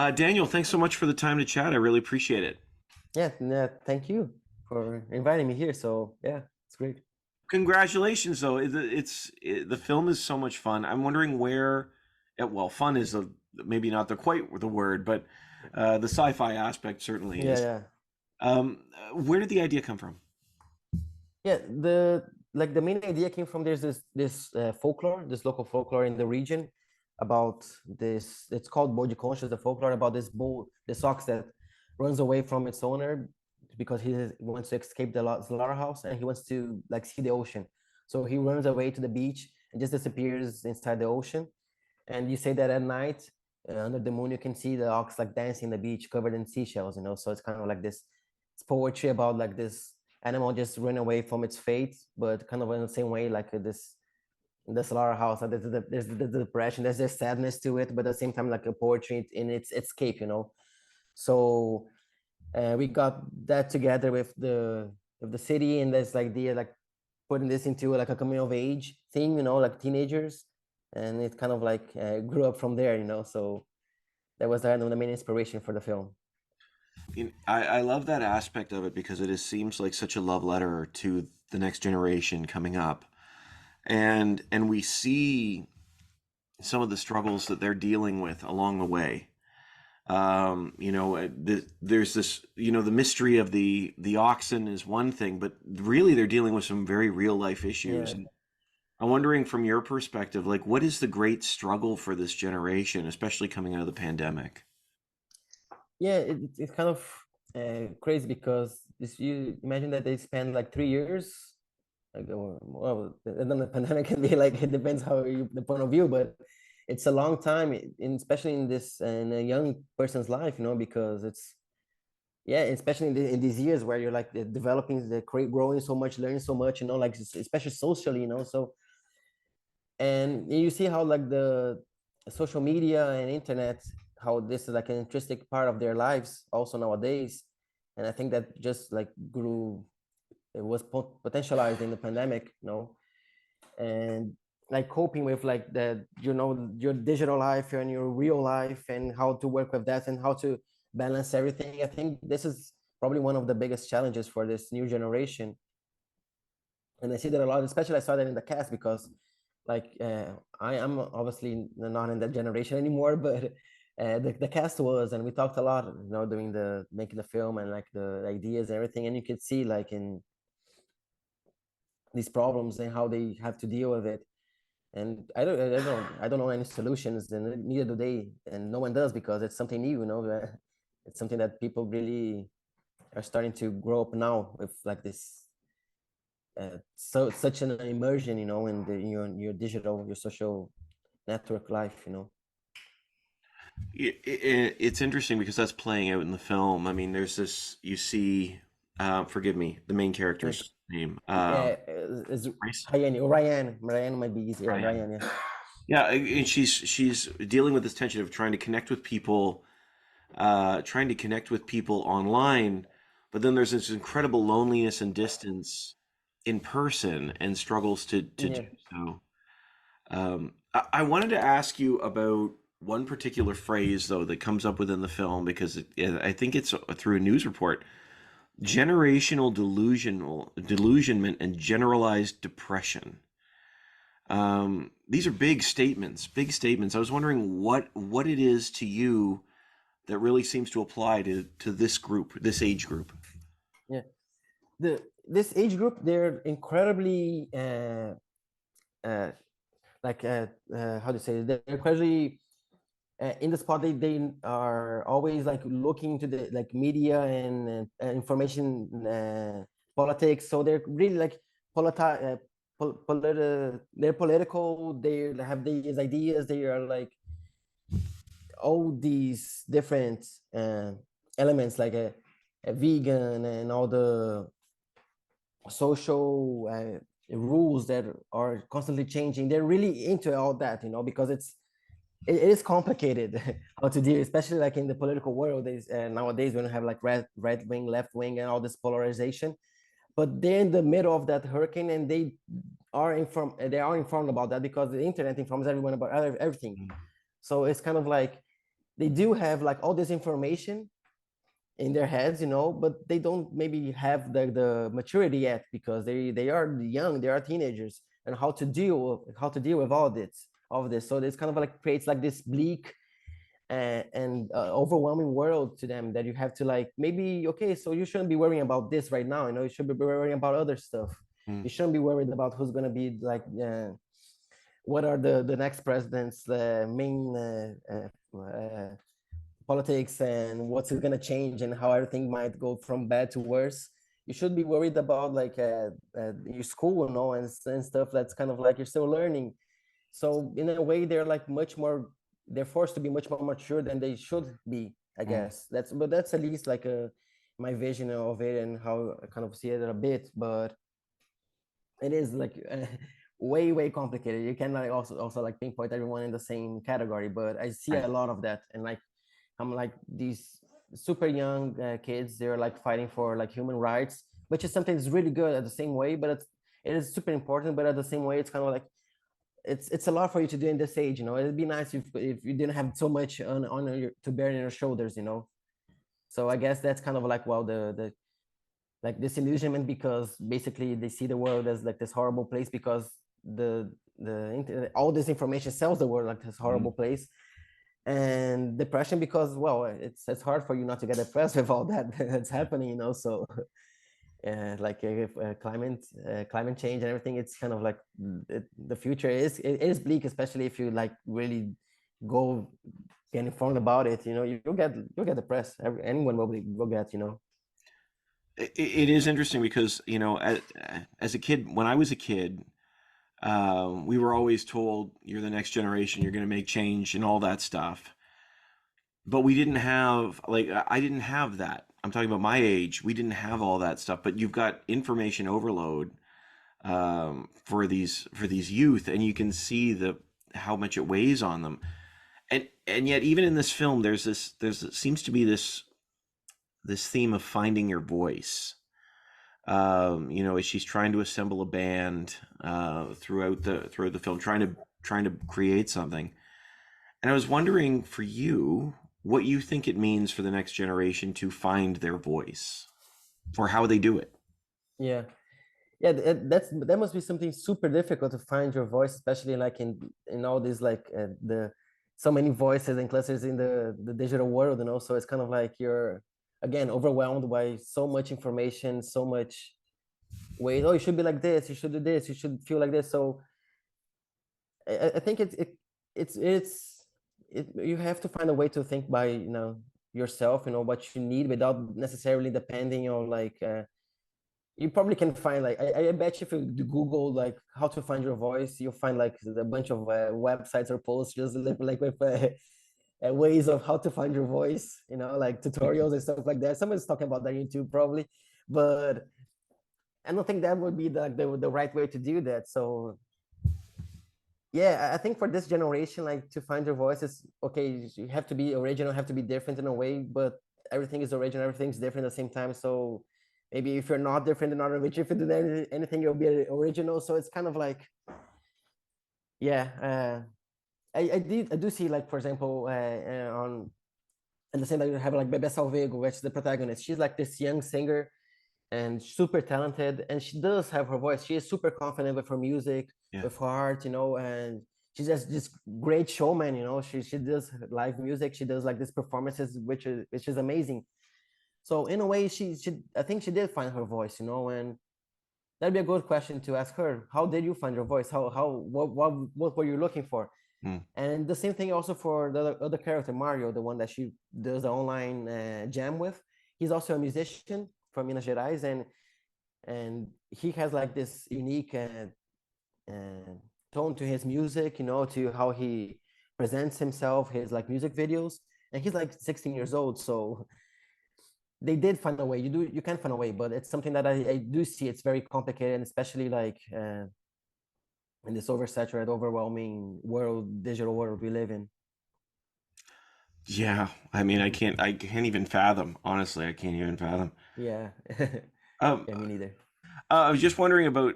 Daniel, thanks so much for the time to chat. I really appreciate it. Yeah, thank you for inviting me here. So yeah, it's great. Congratulations, though. The film is so much fun. I'm wondering well, fun is maybe not the quite the word, but the sci-fi aspect certainly Yeah, is. yeah, Where did the idea come from? yeah. The main idea came from this folklore, this local folklore in the region about this. It's called Boi de Conchas, the folklore about this bull, this ox that runs away from its owner because he wants to escape the slaughterhouse and he wants to like see the ocean. So he runs away to the beach and just disappears inside the ocean. And you say that at night, under the moon, you can see the ox like dancing the beach covered in seashells, so it's kind of like this. It's poetry about like this animal just run away from its fate, but kind of in the same way, like this slaughterhouse, there's the depression, there's the sadness to it, but at the same time, like a poetry in its escape. So we got that together with the city, and there's like the like putting this into like a coming of age thing, like teenagers, and it kind of like grew up from there. So that was kind of the main inspiration for the film. I love that aspect of it because seems like such a love letter to the next generation coming up, and we see some of the struggles that they're dealing with along the way. There's this, the mystery of the oxen is one thing, but really they're dealing with some very real life issues. Yeah, And I'm wondering from your perspective, like, what is the great struggle for this generation, especially coming out of the pandemic? yeah, it's kind of crazy because this you imagine that they spend like 3 years. Like, well, and then the pandemic can be like it depends the point of view, but it's a long time, especially in a young person's life, because it's yeah, especially in these years where you're like developing, growing so much, learning so much, like especially socially, so and you see how like the social media and internet, how this is like an intrinsic part of their lives also nowadays. And I think that just like grew, it was potentialized in the pandemic. And like coping with like your digital life and your real life and how to work with that and how to balance everything. I think this is probably one of the biggest challenges for this new generation. And I see that a lot, especially I saw that in the cast because like I am obviously not in that generation anymore, but the cast was, and we talked a lot, doing the making the film and like the ideas and everything, and you could see like in these problems and how they have to deal with it. And I don't know any solutions, and neither do they, and no one does because it's something new. It's something that people really are starting to grow up now with like this so such an immersion, in your digital, your social network life. It's interesting because that's playing out in the film. I mean, there's this, you see, forgive me, the main Like, character's name, yeah, is Grace? Ryan or Ryan. Ryan might be easier. Ryan. Ryan, yeah. Yeah, and she's dealing with this tension of trying to connect with people, online, but then there's this incredible loneliness and distance in person and struggles to do Yeah. so. I wanted to ask you about one particular phrase though that comes up within the film because I think it's through a news report. Generational delusionment and generalized depression. These are big statements, big statements. I was wondering what it is to you that really seems to apply to this group, this age group. Yeah. This age group, they're incredibly uh like how to say it? They're incredibly in the spot. They are always like looking to the like media and information, politics, so they're really like they're political. They have these ideas. They are like all these different elements, like a vegan and all the social rules that are constantly changing. They're really into all that, because it is complicated how to deal, especially like in the political world. Nowadays we don't have like right wing, left wing, and all this polarization. But they're in the middle of that hurricane, and they are informed about that because the internet informs everyone about everything. So it's kind of like they do have like all this information in their heads, but they don't maybe have the maturity yet because they are young, they are teenagers, and how to deal with all this. So it's kind of like creates like this bleak and overwhelming world to them that you have to like maybe okay, so you shouldn't be worrying about this right now. You should be worrying about other stuff. Mm, You shouldn't be worried about who's going to be like what are the next president's main politics and what's going to change and how everything might go from bad to worse. You should be worried about like your school, and stuff that's kind of like you're still learning. So in a way, they're like much more. They're forced to be much more mature than they should be, I mm, guess. That's at least like my vision of it and how I kind of see it a bit. But it is like way complicated. You can like also like pinpoint everyone in the same category, but I see right. a lot of that. And like I'm like these super young kids, they're like fighting for like human rights, which is something that's really good at the same way, but it is super important. But at the same way, it's kind of like it's a lot for you to do in this age. It'd be nice if you didn't have so much on to bear in your shoulders. So I guess that's kind of like, well, the like disillusionment, because basically they see the world as like this horrible place because the internet, all this information sells the world like this Mm. horrible place. And depression because, well, it's hard for you not to get depressed with all that that's happening. So like if climate change and everything, it's kind of like the future is bleak, especially if you like really go get informed about it. You'll get depressed. Anyone will get. It is interesting because, as a kid, when I was a kid, we were always told you're the next generation, you're going to make change and all that stuff. But we didn't have, like, I didn't have that. I'm talking about my age. We didn't have all that stuff. But you've got information overload for these youth, and you can see the how much it weighs on them. And yet, even in this film, seems to be this theme of finding your voice. As she's trying to assemble a band throughout the film, trying to create something. And I was wondering for you what you think it means for the next generation to find their voice, or how they do it. Yeah. Yeah, that must be something super difficult to find your voice, especially like in all these like the so many voices and clusters in the digital world. So it's kind of like you're again overwhelmed by so much information, so much ways. Oh, you should be like this, you should do this, you should feel like this. So I think you have to find a way to think by yourself, what you need without necessarily depending on like you probably can find like I bet you if you Google like how to find your voice, you'll find like a bunch of websites or posts just like with ways of how to find your voice, like tutorials and stuff like that. Someone's talking about that on YouTube probably, but I don't think that would be the right way to do that. So yeah, I think for this generation, like to find your voice is okay. You have to be original, have to be different in a way, but everything is original, everything's different at the same time. So maybe if you're not different and not original, if you do anything, you'll be original. So it's kind of like, yeah. I do see like, for example, on and the same that you have like Bebe Salvego, which is the protagonist. She's like this young singer and super talented, and she does have her voice. She is super confident with her music, Yeah. with her art, and she's just this great showman. She does live music. She does like these performances, which is amazing. So in a way, she I think she did find her voice, and that'd be a good question to ask her. How did you find your voice? What were you looking for? Mm. And the same thing also for the other character, Mario, the one that she does the online jam with. He's also a musician from Minas Gerais, and he has like this unique uh, tone to his music, to how he presents himself, his like music videos. And he's like 16 years old, so they did find a way. You can find a way, but it's something that I do see. It's very complicated, and especially like in this oversaturated, overwhelming world, digital world we live in. Yeah, I mean, I can't even fathom. Honestly, I can't even fathom. Yeah. Um, Yeah, me neither. I was just wondering about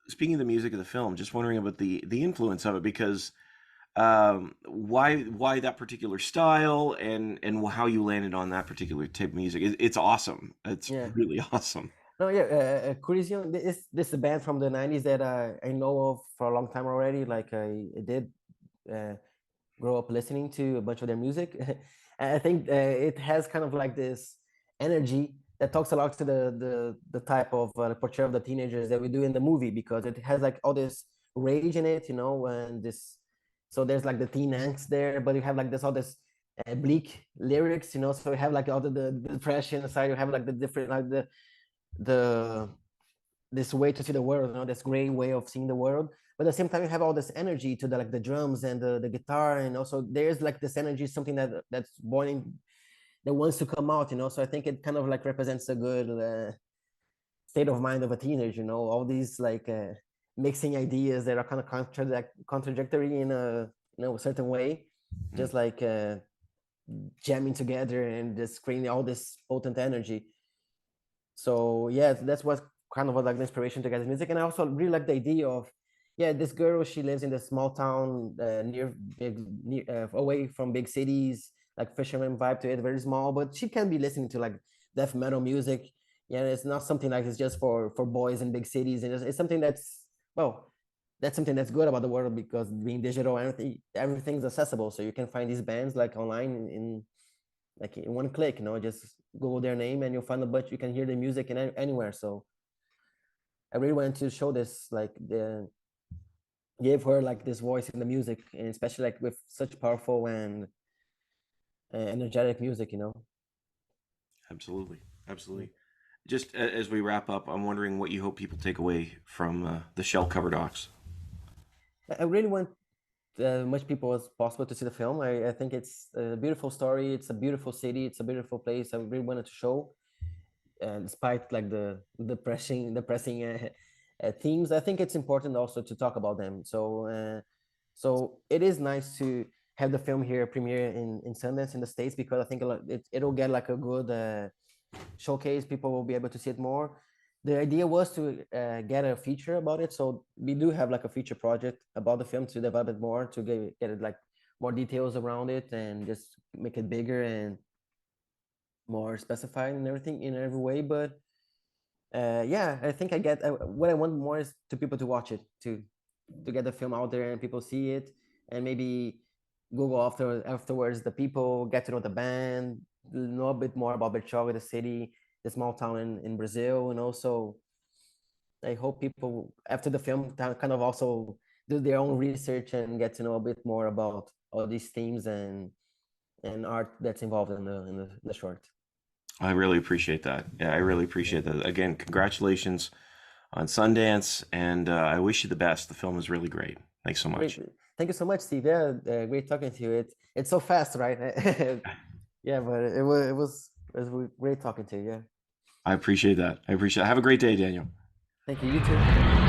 speaking of the music of the film. Just wondering about the influence of it because Why that particular style, and how you landed on that particular type of music. It's awesome. It's Yeah. really awesome. No, yeah, Crisium, this is a band from the 90s that I know of for a long time already. Like I did uh, grow up listening to a bunch of their music. And I think it has kind of like this energy that talks a lot to the type of portrayal of the teenagers that we do in the movie, because it has like all this rage in it, you know, and this. So there's like the teen angst there, but you have like this all this bleak lyrics, you know. So you have like all the depression side. You have like the different like the this way to see the world, you know, this gray way of seeing the world. But at the same time, you have all this energy to the like the drums and the guitar, and also there's like this energy, something that's born in, that wants to come out, you know. So I think it kind of like represents a good state of mind of a teenager, you know, all these like mixing ideas that are kind of contradictory in a, you know, a certain way, Mm-hmm. just like jamming together and just creating all this potent energy. So yeah, that's what kind of like the inspiration to get his music. And I also really like the idea of, yeah, this girl, she lives in the small town away from big cities, like fisherman vibe to it, very small, but she can be listening to like death metal music. Yeah, it's not something like it's just for boys in big cities, and it's something that's, well, that's something that's good about the world, because being digital, everything's accessible, so you can find these bands like online in like in one click, you know, just Google their name and you'll find a bunch. You can hear the music in anywhere. So I really wanted to show this, like the gave her like this voice in the music, and especially like with such powerful and energetic music, you know. Absolutely, absolutely. Yeah. Just as we wrap up, I'm wondering what you hope people take away from the shell covered ox. I really want much people as possible to see the film. I think it's a beautiful story. It's a beautiful city. It's a beautiful place. I really wanted to show, despite like the depressing themes. I think it's important also to talk about them. So it is nice to have the film here premiere in Sundance in the States, because I think it'll get like a good showcase. People will be able to see it more. The idea was to get a feature about it, so we do have like a feature project about the film to develop it more, to get it like more details around it, and just make it bigger and more specified and everything in every way. But yeah, I think I get what I want more is to people to watch it, to get the film out there and people see it, and maybe Google afterwards the people, get to know the band, know a bit more about Bertioga, the city, the small town in Brazil, and also I hope people after the film kind of also do their own research and get to know a bit more about all these themes and art that's involved in the short. I really appreciate that. Yeah, I really Yeah. appreciate that. Again, congratulations on Sundance, and I wish you the best. The film is really great. Thanks so Great. much. Thank you so much, Steve. Yeah, great talking to you. It's so fast, right? Yeah, but it was great talking to you. Yeah. I appreciate that. I appreciate it. Have a great day, Daniel. Thank you. You too.